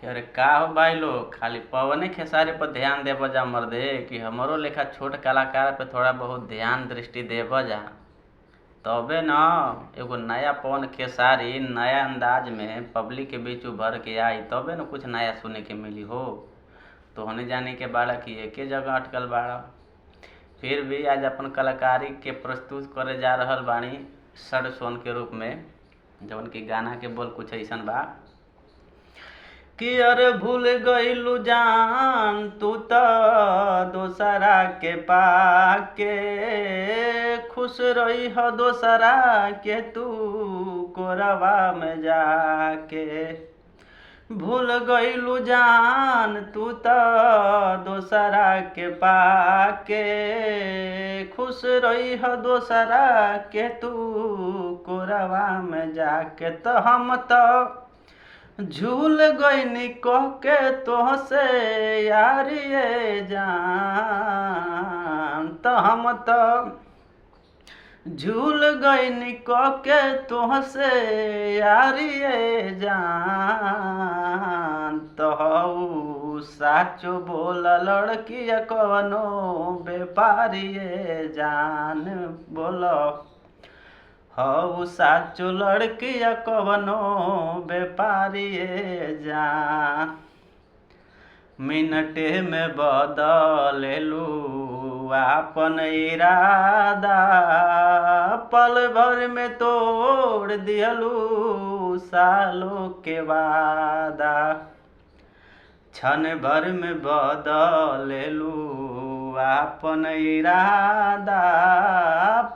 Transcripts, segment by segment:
कि अरे का हो भाई लोग, खाली पवने खेसारी पर ध्यान देव जा मर्दे, कि हमरो लेखा छोट कलाकार पे थोड़ा बहुत ध्यान दृष्टि देव जा। तबे न एगो नया पवन खेसारी नया अंदाज में पब्लिक के बीच उभर के आई, तबे न कुछ नया सुने के मिली हो। तो होने जाने के बाड़ा कि एके जगह अटकल बाड़ा। फिर भी आज अपन कलाकारी के प्रस्तुत करे जा रहल बानी सड़ सोन के रूप में, जवन की गाना के बोल कुछ ऐसन बा कि अरे भूल गइलू जान तू त दोसरा के पाके, खुश रही हो दोसरा के तू कोरवा में जाके। भूल गइलू जान तू त दोसरा के पाके, खुश रही हो दोसरा के तू कोरवा में जाके। तो हम तो झूल गइनी कह के तोहसे यारिए जान। तो हम तो झूल गइनी कह के तोहसे यारिए जान। तो साचो बोल लड़किया कवनो व्यापारिए जान। बोलो हऊ साचो लड़किया कवनो व्यापारिए जान। मिनटे में बदलेलू आपन इरादा, पल भर में तोड़ दियलू सालों के वादा। क्षण भर में बदलेलू आपन इरादा,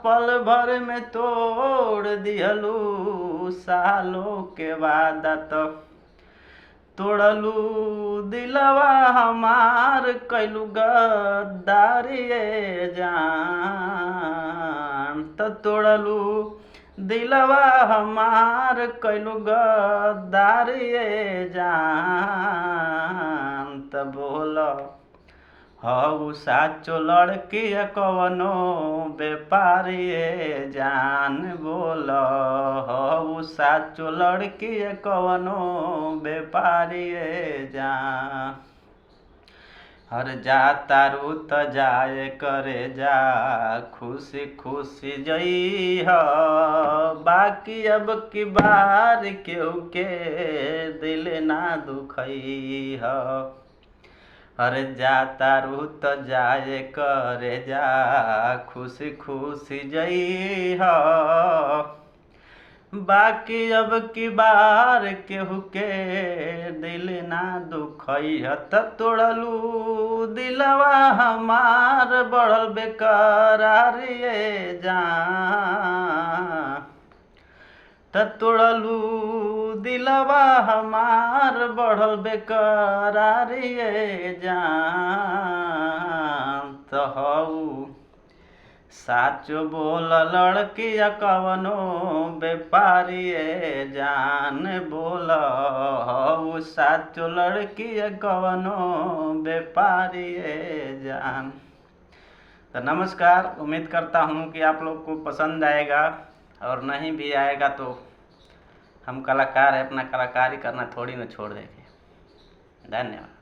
पल भर में तोड़ दियलू सालों के वादा। तो तोड़लू दिलवा हमार कैलू गद्दारिए जान। तो तोड़लू दिलवा हमार कैलू गद्दारिए जान। तो बोलो हऊ साचो लड़किया कवनो व्यापारिए जान। बोलो हऊ साचो लड़किया कवनो व्यापारिए जान। हर जा तारू त जाए करे जा, खुशी खुशी जइह, बाकी अब की बार केहू के दिल ना दुखइह। अरे जा तारू त जाए करे जा, खुशी खुशी जइह, बाकी अब की बार केहू के दिल ना दुखइह। त तोड़लू दिलवा हमार बढ़ल बेकरारिए जान। त तोड़लू दिलवा हमार बढ़ल बेकरारिए जान। तो हऊ साचो बोल लड़किया कवनो व्यापारिए जान। बोल हऊ साचो लड़किया कवनो व्यापारिए जान। तो नमस्कार, उम्मीद करता हूँ कि आप लोग को पसंद आएगा, और नहीं भी आएगा तो हम कलाकार हैं, अपना कलाकारी करना थोड़ी ना छोड़ देंगे। धन्यवाद।